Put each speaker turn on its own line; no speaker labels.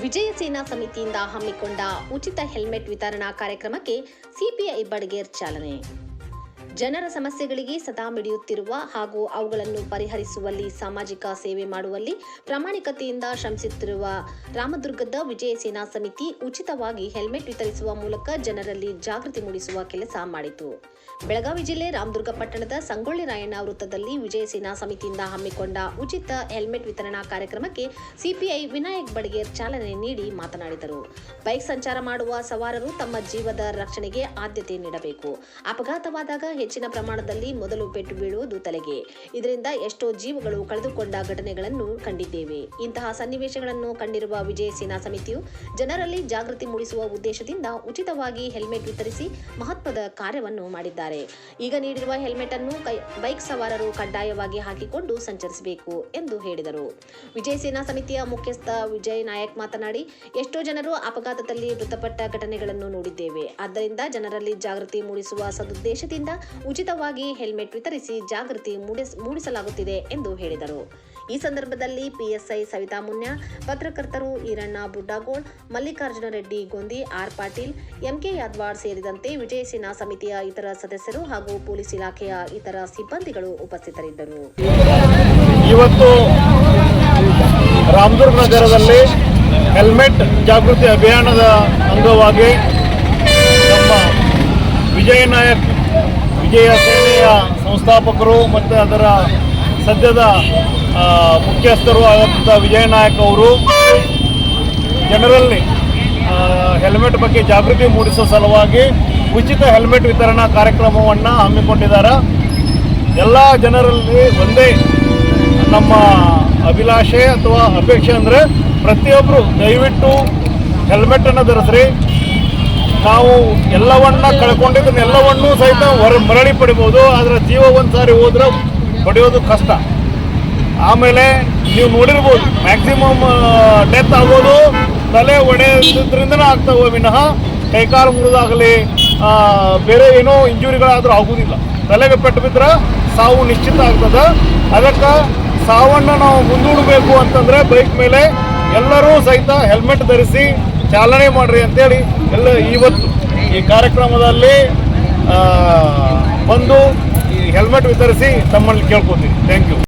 ವಿಜಯ ಸೇನಾ ಸಮಿತಿಯಿಂದ ಹಮ್ಮಿಕೊಂಡ ಉಚಿತ ಹೆಲ್ಮೆಟ್ ವಿತರಣಾ ಕಾರ್ಯಕ್ರಮಕ್ಕೆ ಸಿಪಿಐ ಬಡಗೇರ್ ಚಾಲನೆ. ಜನರ ಸಮಸ್ಯೆಗಳಿಗೆ ಸದಾ ಮಿಡಿಯುತ್ತಿರುವ ಹಾಗೂ ಅವುಗಳನ್ನು ಪರಿಹರಿಸುವಲ್ಲಿ ಸಾಮಾಜಿಕ ಸೇವೆ ಮಾಡುವಲ್ಲಿ ಪ್ರಾಮಾಣಿಕತೆಯಿಂದ ಶ್ರಮಿಸುತ್ತಿರುವ ರಾಮದುರ್ಗದ ವಿಜಯ ಸೇನಾ ಸಮಿತಿ ಉಚಿತವಾಗಿ ಹೆಲ್ಮೆಟ್ ವಿತರಿಸುವ ಮೂಲಕ ಜನರಲ್ಲಿ ಜಾಗೃತಿ ಮೂಡಿಸುವ ಕೆಲಸ ಮಾಡಿತು. ಬೆಳಗಾವಿ ಜಿಲ್ಲೆ ರಾಮದುರ್ಗ ಪಟ್ಟಣದ ಸಂಗೊಳ್ಳಿ ರಾಯಣ್ಣ ವೃತ್ತದಲ್ಲಿ ವಿಜಯ ಸೇನಾ ಸಮಿತಿಯಿಂದ ಹಮ್ಮಿಕೊಂಡ ಉಚಿತ ಹೆಲ್ಮೆಟ್ ವಿತರಣಾ ಕಾರ್ಯಕ್ರಮಕ್ಕೆ ಸಿಪಿಐ ವಿನಾಯಕ್ ಬಡಗೇರ್ ಚಾಲನೆ ನೀಡಿ ಮಾತನಾಡಿದರು. ಬೈಕ್ ಸಂಚಾರ ಮಾಡುವ ಸವಾರರು ತಮ್ಮ ಜೀವದ ರಕ್ಷಣೆಗೆ ಆದ್ಯತೆ ನೀಡಬೇಕು. ಅಪಘಾತವಾದಾಗ ಹೆಚ್ಚಿನ ಪ್ರಮಾಣದಲ್ಲಿ ಮೊದಲು ಪೆಟ್ಟು ಬೀಳುವುದು ತಲೆಗೆ. ಇದರಿಂದ ಎಷ್ಟೋ ಜೀವಗಳು ಕಳೆದುಕೊಂಡ ಘಟನೆಗಳನ್ನು ಕಂಡಿದ್ದೇವೆ. ಇಂತಹ ಸನ್ನಿವೇಶಗಳನ್ನು ಕಂಡಿರುವ ವಿಜಯ ಸೇನಾ ಸಮಿತಿಯು ಜನರಲ್ಲಿ ಜಾಗೃತಿ ಮೂಡಿಸುವ ಉದ್ದೇಶದಿಂದ ಉಚಿತವಾಗಿ ಹೆಲ್ಮೆಟ್ ವಿತರಿಸಿ ಮಹತ್ವದ ಕಾರ್ಯವನ್ನು ಮಾಡಿದ್ದಾರೆ. ಈಗ ನೀಡಿರುವ ಹೆಲ್ಮೆಟ್ ಅನ್ನು ಬೈಕ್ ಸವಾರರು ಕಡ್ಡಾಯವಾಗಿ ಹಾಕಿಕೊಂಡು ಸಂಚರಿಸಬೇಕು ಎಂದು ಹೇಳಿದರು. ವಿಜಯ ಸೇನಾ ಸಮಿತಿಯ ಮುಖ್ಯಸ್ಥ ವಿಜಯ್ ನಾಯಕ್ ಮಾತನಾಡಿ, ಎಷ್ಟೋ ಜನರು ಅಪಘಾತದಲ್ಲಿ ಮೃತಪಟ್ಟ ಘಟನೆಗಳನ್ನು ನೋಡಿದ್ದೇವೆ. ಆದ್ದರಿಂದ ಜನರಲ್ಲಿ ಜಾಗೃತಿ ಮೂಡಿಸುವ ಸದುದ್ದೇಶದಿಂದ ಉಚಿತವಾಗಿ ಹೆಲ್ಮೆಟ್ ವಿತರಿಸಿ ಜಾಗೃತಿ ಮೂಡಿಸಲಾಗುತ್ತಿದೆ ಎಂದು ಹೇಳಿದರು. ಈ ಸಂದರ್ಭದಲ್ಲಿ ಪಿಎಸ್ಐ ಸವಿತಾ ಮುನ್ಯ, ಪತ್ರಕರ್ತರು ಈರಣ್ಣ ಬುಡ್ಡಾಗೋಳ್, ಮಲ್ಲಿಕಾರ್ಜುನ ರೆಡ್ಡಿ ಗೊಂದಿ, ಆರ್ ಪಾಟೀಲ್, ಎಂಕೆ ಯಾದವಾಡ್ ಸೇರಿದಂತೆ ವಿಜಯ ಸೇನಾ ಸಮಿತಿಯ ಇತರ ಸದಸ್ಯರು ಹಾಗೂ ಪೊಲೀಸ್ ಇಲಾಖೆಯ ಇತರ ಸಿಬ್ಬಂದಿಗಳು ಉಪಸ್ಥಿತರಿದ್ದರು.
ಇವತ್ತು ರಾಮದುರ್ಗ ನಗರದಲ್ಲಿ ಹೆಲ್ಮೆಟ್ ಜಾಗೃತಿ ಅಭಿಯಾನದ ಅಂಗವಾಗಿ ನಮ್ಮ ವಿಜಯ ನಾಯಕ್ ವಿಜಯ ಸೇನೆಯ ಸಂಸ್ಥಾಪಕರು ಮತ್ತು ಅದರ ಸದ್ಯದ ಮುಖ್ಯಸ್ಥರು ಆದಂಥ ವಿಜಯ ನಾಯಕ್ ಅವರು ಜನರಲ್ಲಿ ಹೆಲ್ಮೆಟ್ ಬಗ್ಗೆ ಜಾಗೃತಿ ಮೂಡಿಸುವ ಸಲುವಾಗಿ ಉಚಿತ ಹೆಲ್ಮೆಟ್ ವಿತರಣಾ ಕಾರ್ಯಕ್ರಮವನ್ನು ಹಮ್ಮಿಕೊಂಡಿದ್ದಾರೆ. ಎಲ್ಲ ಜನರಲ್ಲಿ ಒಂದೇ ನಮ್ಮ ಅಭಿಲಾಷೆ ಅಥವಾ ಅಪೇಕ್ಷೆ ಅಂದರೆ ಪ್ರತಿಯೊಬ್ಬರು ದಯವಿಟ್ಟು ಹೆಲ್ಮೆಟನ್ನು ಧರಿಸ್ರಿ. ನಾವು ಎಲ್ಲವನ್ನ ಕಳ್ಕೊಂಡಿದ್ದನ್ನೆಲ್ಲವನ್ನೂ ಸಹಿತ ಮರಳಿ ಪಡಿಬೋದು, ಆದರೆ ಜೀವ ಒಂದು ಸಾರಿ ಹೋದ್ರೆ ಪಡೆಯೋದು ಕಷ್ಟ. ಆಮೇಲೆ ನೀವು ನೋಡಿರ್ಬೋದು, ಮ್ಯಾಕ್ಸಿಮಮ್ ಡೆತ್ ಆಗೋದು ತಲೆ ಒಡೆಯೋದ್ರಿಂದನೇ ಆಗ್ತಾವೆ ವಿನಃ ಕೈಕಾಲು ಮುರಿದಾಗಲಿ ಬೇರೆ ಏನೋ ಇಂಜುರಿಗಳಾದರೂ ಆಗೋದಿಲ್ಲ. ತಲೆಗೆ ಪೆಟ್ಟು ಬಿದ್ದರೆ ಸಾವು ನಿಶ್ಚಿತ ಆಗ್ತದೆ. ಅದಕ್ಕೆ ಸಾವನ್ನು ನಾವು ಮುಂದೂಡಬೇಕು ಅಂತಂದರೆ ಬೈಕ್ ಮೇಲೆ ಎಲ್ಲರೂ ಸಹಿತ ಹೆಲ್ಮೆಟ್ ಧರಿಸಿ ಚಾಲನೆ ಮಾಡಿರಿ ಅಂತೇಳಿ ಇವತ್ತು ಈ ಕಾರ್ಯಕ್ರಮದಲ್ಲಿ ಬಂದು ಈ ಹೆಲ್ಮೆಟ್ ವಿತರಿಸಿ ತಮ್ಮಲ್ಲಿ ಕೇಳ್ಕೊತೀವಿ. Thank you.